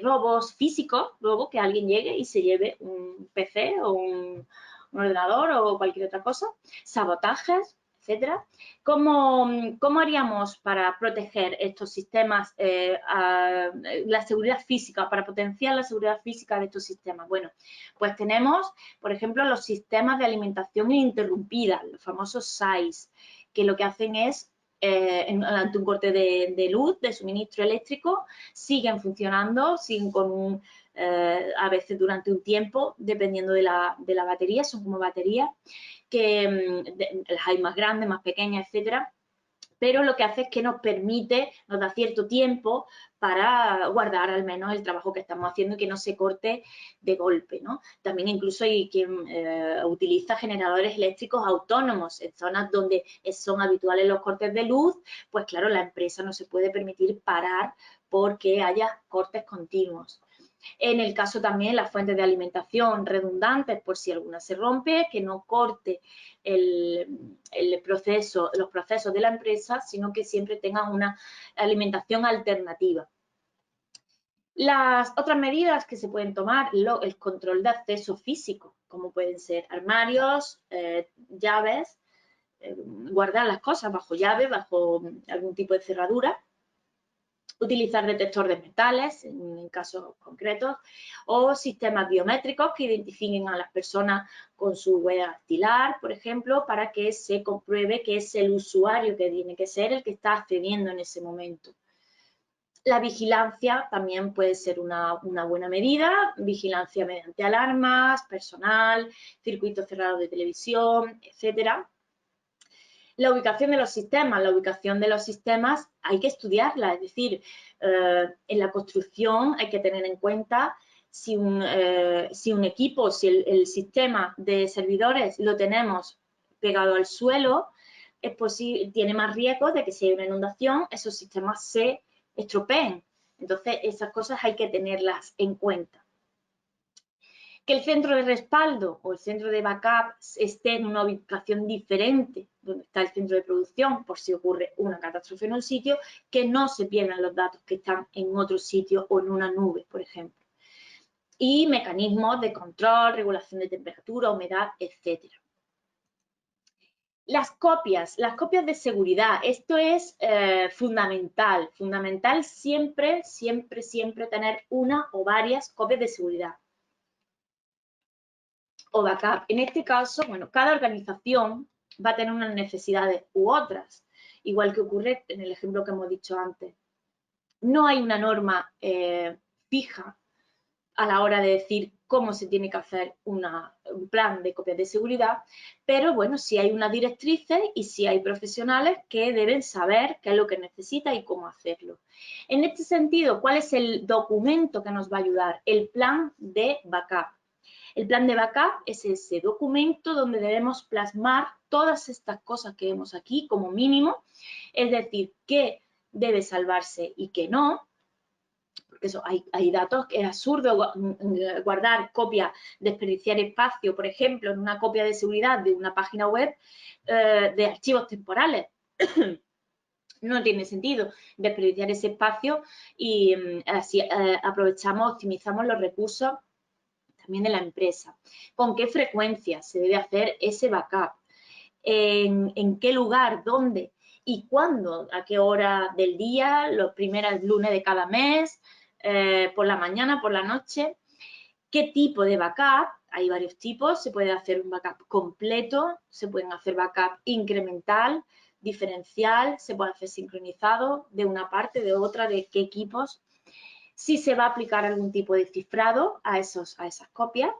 robos físicos, luego que alguien llegue y se lleve un PC o un ordenador o cualquier otra cosa, sabotajes, etcétera. ¿Cómo haríamos para proteger estos sistemas, la seguridad física, para potenciar la seguridad física de estos sistemas? Bueno, pues tenemos, por ejemplo, los sistemas de alimentación ininterrumpida, los famosos SAIS, que lo que hacen es, ante un corte de luz, de suministro eléctrico, siguen funcionando, siguen con a veces durante un tiempo, dependiendo de la batería, son como baterías, que las hay más grandes, más pequeñas, etcétera, pero lo que hace es que nos da cierto tiempo para guardar al menos el trabajo que estamos haciendo y que no se corte de golpe, ¿no? También incluso hay quien utiliza generadores eléctricos autónomos en zonas donde son habituales los cortes de luz, pues claro, la empresa no se puede permitir parar porque haya cortes continuos. En el caso también las fuentes de alimentación redundantes, por si alguna se rompe, que no corte los procesos de la empresa, sino que siempre tengan una alimentación alternativa. Las otras medidas que se pueden tomar, el control de acceso físico, como pueden ser armarios, llaves, guardar las cosas bajo llave, bajo algún tipo de cerradura, utilizar detector de metales en casos concretos o sistemas biométricos que identifiquen a las personas con su huella dactilar, por ejemplo, para que se compruebe que es el usuario que tiene que ser el que está accediendo en ese momento. La vigilancia también puede ser una buena medida, vigilancia mediante alarmas, personal, circuitos cerrados de televisión, etcétera. La ubicación de los sistemas hay que estudiarla, es decir, en la construcción hay que tener en cuenta si un equipo, si el sistema de servidores lo tenemos pegado al suelo, tiene más riesgo de que si hay una inundación, esos sistemas se estropeen. Entonces, esas cosas hay que tenerlas en cuenta. Que el centro de respaldo o el centro de backup esté en una ubicación diferente donde está el centro de producción por si ocurre una catástrofe en un sitio, que no se pierdan los datos que están en otro sitio o en una nube, por ejemplo. Y mecanismos de control, regulación de temperatura, humedad, etcétera. Las copias de seguridad, esto es fundamental siempre tener una o varias copias de seguridad o backup. En este caso, bueno, cada organización va a tener unas necesidades u otras, igual que ocurre en el ejemplo que hemos dicho antes. No hay una norma fija a la hora de decir cómo se tiene que hacer un plan de copias de seguridad, pero bueno, sí hay unas directrices y sí hay profesionales que deben saber qué es lo que necesita y cómo hacerlo. En este sentido, ¿cuál es el documento que nos va a ayudar? El plan de backup. El plan de backup es ese documento donde debemos plasmar todas estas cosas que vemos aquí como mínimo, es decir, qué debe salvarse y qué no, porque eso, hay datos que es absurdo guardar copias, desperdiciar espacio, por ejemplo, en una copia de seguridad de una página web de archivos temporales. No tiene sentido desperdiciar ese espacio y así aprovechamos, optimizamos los recursos también de la empresa. ¿Con qué frecuencia se debe hacer ese backup? ¿En qué lugar? ¿Dónde? ¿Y cuándo? ¿A qué hora del día? ¿Los primeros lunes de cada mes? ¿Por la mañana? ¿Por la noche? ¿Qué tipo de backup? Hay varios tipos. Se puede hacer un backup completo, se pueden hacer backup incremental, diferencial, se puede hacer sincronizado de una parte, de otra, de qué equipos. Si se va a aplicar algún tipo de cifrado a esas copias,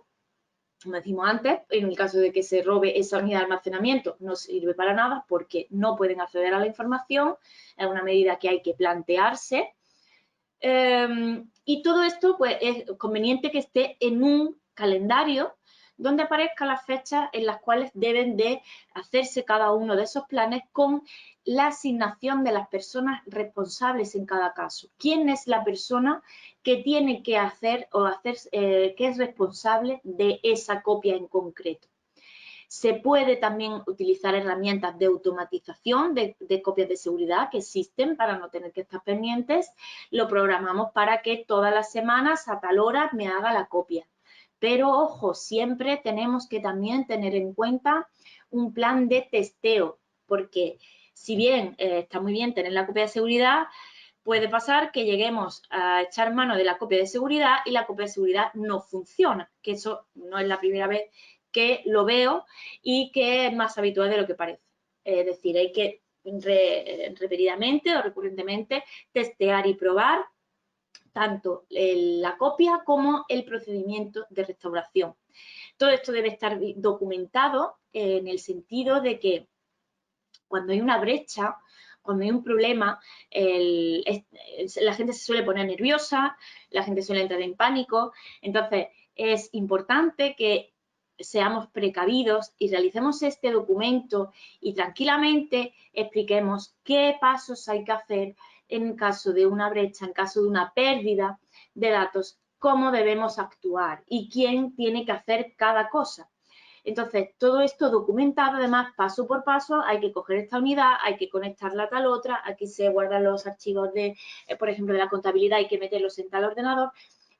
como decimos antes, en el caso de que se robe esa unidad de almacenamiento no sirve para nada porque no pueden acceder a la información, es una medida que hay que plantearse. Y todo esto pues, es conveniente que esté en un calendario donde aparezcan las fechas en las cuales deben de hacerse cada uno de esos planes con la asignación de las personas responsables en cada caso. ¿Quién es la persona que tiene que hacer que es responsable de esa copia en concreto? Se puede también utilizar herramientas de automatización de copias de seguridad que existen para no tener que estar pendientes. Lo programamos para que todas las semanas a tal hora me haga la copia. Pero ojo, siempre tenemos que también tener en cuenta un plan de testeo, porque si bien está muy bien tener la copia de seguridad, puede pasar que lleguemos a echar mano de la copia de seguridad y la copia de seguridad no funciona, que eso no es la primera vez que lo veo y que es más habitual de lo que parece. Es decir, hay que repetidamente o recurrentemente testear y probar tanto la copia como el procedimiento de restauración. Todo esto debe estar documentado en el sentido de que cuando hay una brecha, cuando hay un problema, la gente se suele poner nerviosa, la gente suele entrar en pánico. Entonces, es importante que seamos precavidos y realicemos este documento y tranquilamente expliquemos qué pasos hay que hacer en caso de una brecha, en caso de una pérdida de datos, cómo debemos actuar y quién tiene que hacer cada cosa. Entonces, todo esto documentado, además, paso por paso, hay que coger esta unidad, hay que conectarla a tal otra, aquí se guardan los archivos de, por ejemplo, de la contabilidad, hay que meterlos en tal ordenador,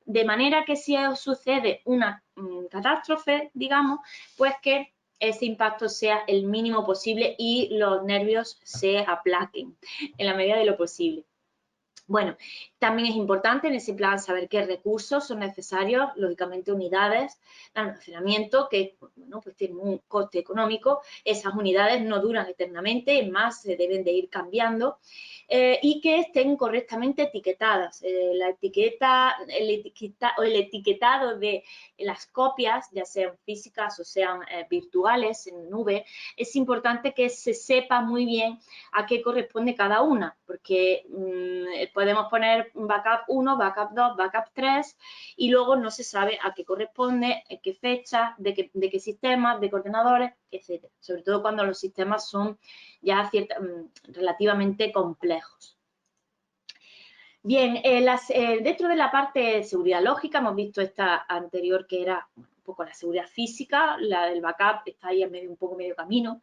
de manera que si os sucede una catástrofe, digamos, pues que ese impacto sea el mínimo posible y los nervios se aplaquen en la medida de lo posible. Bueno, también es importante en ese plan saber qué recursos son necesarios, lógicamente unidades de almacenamiento que bueno, pues tienen un coste económico, esas unidades no duran eternamente, es más, se deben de ir cambiando y que estén correctamente etiquetadas. El etiquetado de las copias, ya sean físicas o sean virtuales en nube, es importante que se sepa muy bien a qué corresponde cada una, porque podemos poner backup 1, backup 2, backup 3 y luego no se sabe a qué corresponde, en qué fecha, de qué sistemas, de qué ordenadores, etcétera. Sobre todo cuando los sistemas son ya relativamente complejos. Bien, dentro de la parte de seguridad lógica hemos visto esta anterior que era un poco la seguridad física, la del backup está ahí un poco medio camino.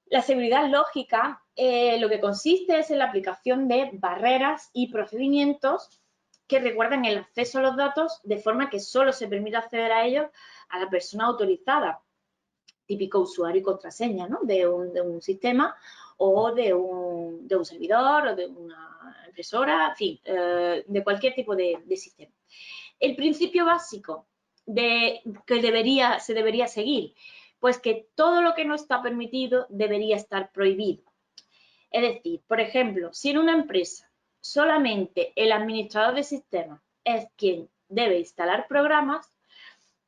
La seguridad lógica lo que consiste es en la aplicación de barreras y procedimientos que resguardan el acceso a los datos de forma que solo se permite acceder a ellos a la persona autorizada, típico usuario y contraseña, ¿no? de un sistema o de un servidor o de una impresora, en fin, de cualquier tipo de sistema. El principio básico que se debería seguir, pues que todo lo que no está permitido debería estar prohibido. Es decir, por ejemplo, si en una empresa solamente el administrador de sistemas es quien debe instalar programas,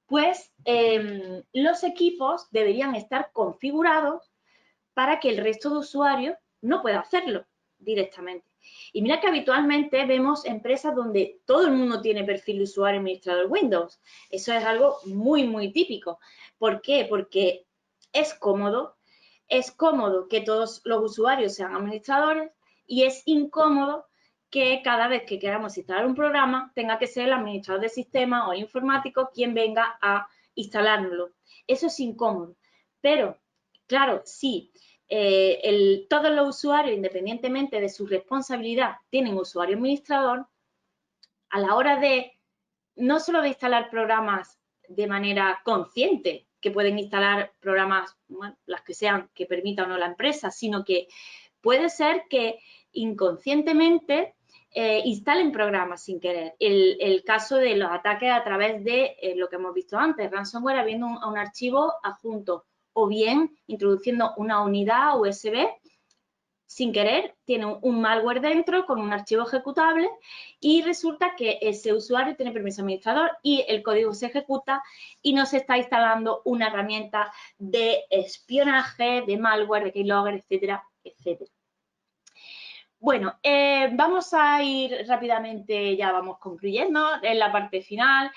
pues los equipos deberían estar configurados para que el resto de usuarios no pueda hacerlo directamente. Y mira que habitualmente vemos empresas donde todo el mundo tiene perfil de usuario administrador Windows. Eso es algo muy, muy típico. ¿Por qué? Porque es cómodo que todos los usuarios sean administradores y es incómodo que cada vez que queramos instalar un programa tenga que ser el administrador de sistema o el informático quien venga a instalárnoslo. Eso es incómodo. Pero, claro, sí. Todos los usuarios, independientemente de su responsabilidad, tienen usuario administrador, a la hora de no solo de instalar programas de manera consciente, que pueden instalar programas, bueno, las que sean, que permita o no la empresa, sino que puede ser que inconscientemente instalen programas sin querer. El caso de los ataques a través de lo que hemos visto antes, ransomware habiendo un archivo adjunto o bien introduciendo una unidad USB sin querer, tiene un malware dentro con un archivo ejecutable y resulta que ese usuario tiene permiso administrador y el código se ejecuta y no se está instalando una herramienta de espionaje, de malware, de keylogger, etcétera, etcétera. Bueno, vamos a ir rápidamente, ya vamos concluyendo en la parte final,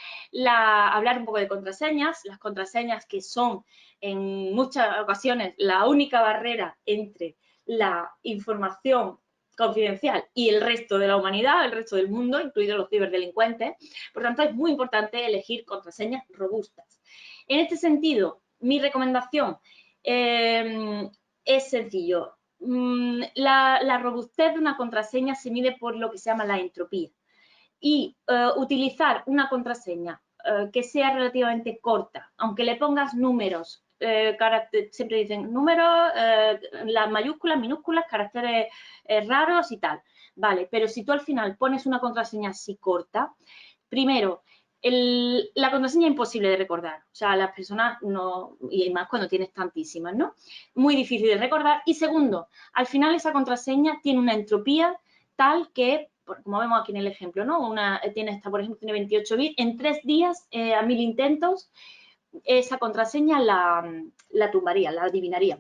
hablar un poco de contraseñas, las contraseñas que son en muchas ocasiones la única barrera entre la información confidencial y el resto de la humanidad, el resto del mundo, incluidos los ciberdelincuentes. Por tanto, es muy importante elegir contraseñas robustas. En este sentido, mi recomendación es sencillo. La robustez de una contraseña se mide por lo que se llama la entropía. Y utilizar una contraseña que sea relativamente corta, aunque le pongas números, siempre dicen números, las mayúsculas, minúsculas, caracteres raros y tal. Vale, pero si tú al final pones una contraseña así corta, primero, la contraseña es imposible de recordar. O sea, las personas no, y más cuando tienes tantísimas, ¿no? Muy difícil de recordar. Y segundo, al final esa contraseña tiene una entropía tal que, como vemos aquí en el ejemplo, ¿no? Esta, por ejemplo, tiene 28 bits. En 3 días, a 1000 intentos, esa contraseña la tumbaría, la adivinaría.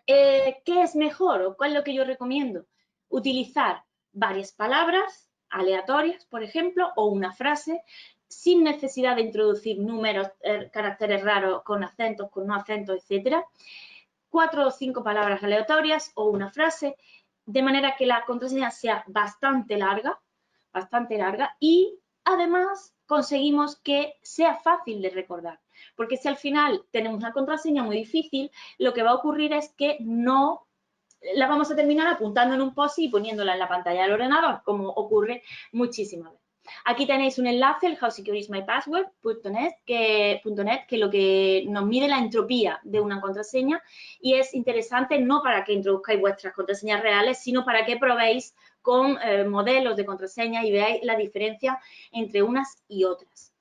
¿Qué es mejor o cuál es lo que yo recomiendo? Utilizar varias palabras aleatorias, por ejemplo, o una frase sin necesidad de introducir números, caracteres raros con acentos, con no acentos, etcétera. 4 o 5 palabras aleatorias o una frase, de manera que la contraseña sea bastante larga y además conseguimos que sea fácil de recordar. Porque si al final tenemos una contraseña muy difícil, lo que va a ocurrir es que no la vamos a terminar apuntando en un post-it y poniéndola en la pantalla del ordenador, como ocurre muchísimas veces. Aquí tenéis un enlace, el howsecureismypassword.net, que lo que nos mide la entropía de una contraseña y es interesante no para que introduzcáis vuestras contraseñas reales, sino para que probéis con modelos de contraseña y veáis la diferencia entre unas y otras.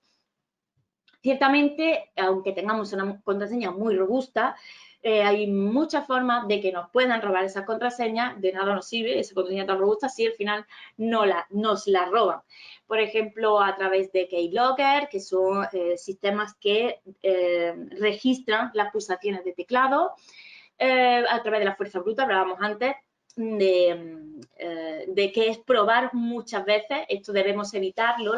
Ciertamente, aunque tengamos una contraseña muy robusta, hay muchas formas de que nos puedan robar esa contraseña, de nada nos sirve esa contraseña tan robusta si al final nos la roban. Por ejemplo, a través de Keylogger, que son sistemas que registran las pulsaciones de teclado, a través de la fuerza bruta, hablábamos antes, de que es probar muchas veces, esto debemos evitarlo,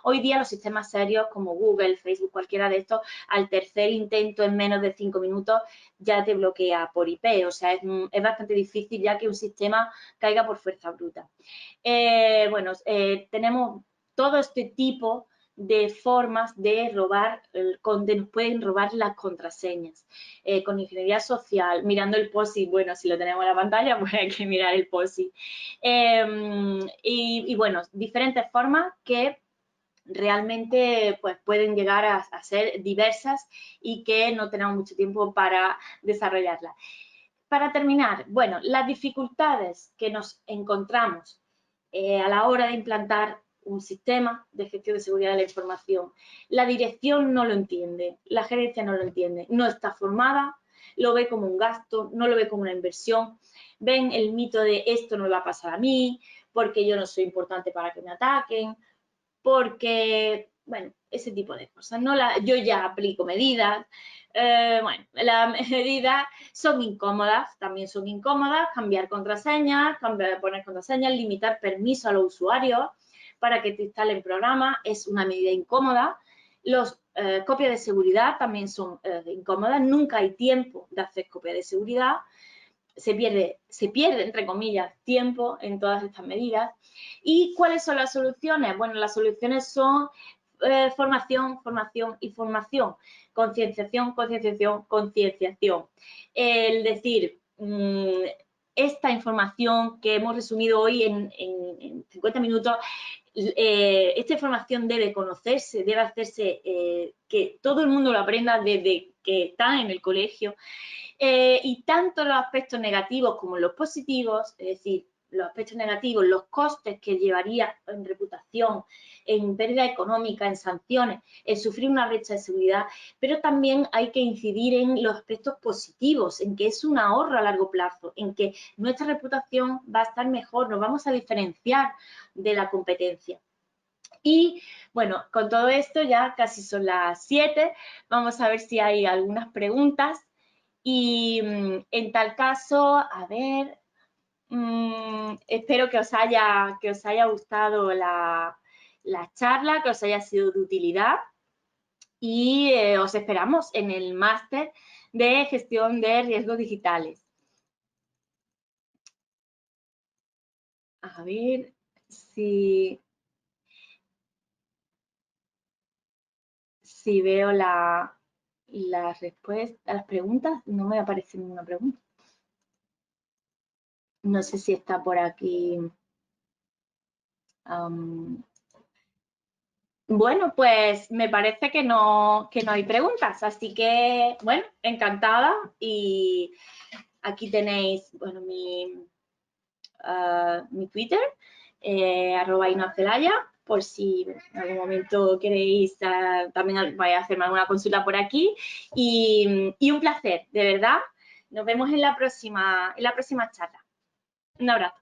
hoy día los sistemas serios como Google, Facebook, cualquiera de estos, al tercer intento en menos de 5 minutos ya te bloquea por IP, o sea, es bastante difícil ya que un sistema caiga por fuerza bruta. Tenemos todo este tipo de formas de robar, donde nos pueden robar las contraseñas. Con ingeniería social, mirando el POSIT, bueno, si lo tenemos en la pantalla, pues hay que mirar el POSIT. Y bueno, diferentes formas que realmente pues, pueden llegar a ser diversas y que no tenemos mucho tiempo para desarrollarlas. Para terminar, bueno, las dificultades que nos encontramos a la hora de implantar un sistema de gestión de seguridad de la información. La dirección no lo entiende, la gerencia no lo entiende, no está formada, lo ve como un gasto, no lo ve como una inversión, ven el mito de esto no me va a pasar a mí, porque yo no soy importante para que me ataquen, porque, bueno, ese tipo de cosas. Yo ya aplico medidas, bueno, las medidas son incómodas, también son incómodas, cambiar contraseñas, poner contraseñas, limitar permiso a los usuarios para que te instalen programas, es una medida incómoda. Los copias de seguridad también son incómodas, nunca hay tiempo de hacer copia de seguridad, se pierde, entre comillas, tiempo en todas estas medidas. ¿Y cuáles son las soluciones? Bueno, las soluciones son formación, formación y formación, concienciación, concienciación, concienciación. El decir, esta información que hemos resumido hoy en 50 minutos, esta información debe conocerse, debe hacerse que todo el mundo lo aprenda desde que está en el colegio. Y tanto los aspectos negativos como los positivos, es decir, los aspectos negativos, los costes que llevaría en reputación, en pérdida económica, en sanciones, en sufrir una brecha de seguridad, pero también hay que incidir en los aspectos positivos, en que es un ahorro a largo plazo, en que nuestra reputación va a estar mejor, nos vamos a diferenciar de la competencia. Y bueno, con todo esto ya casi son las 7, vamos a ver si hay algunas preguntas. Y en tal caso, a ver, Espero que os haya gustado la charla, que os haya sido de utilidad y os esperamos en el máster de gestión de riesgos digitales. A ver si veo las respuestas, las preguntas. No me aparece ninguna pregunta. No sé si está por aquí. Bueno, pues me parece que no hay preguntas, así que, bueno, encantada y aquí tenéis, bueno, mi Twitter, @inocelaya, por si en algún momento queréis también voy a hacerme alguna consulta por aquí y un placer, de verdad. Nos vemos en la próxima charla. Un abrazo.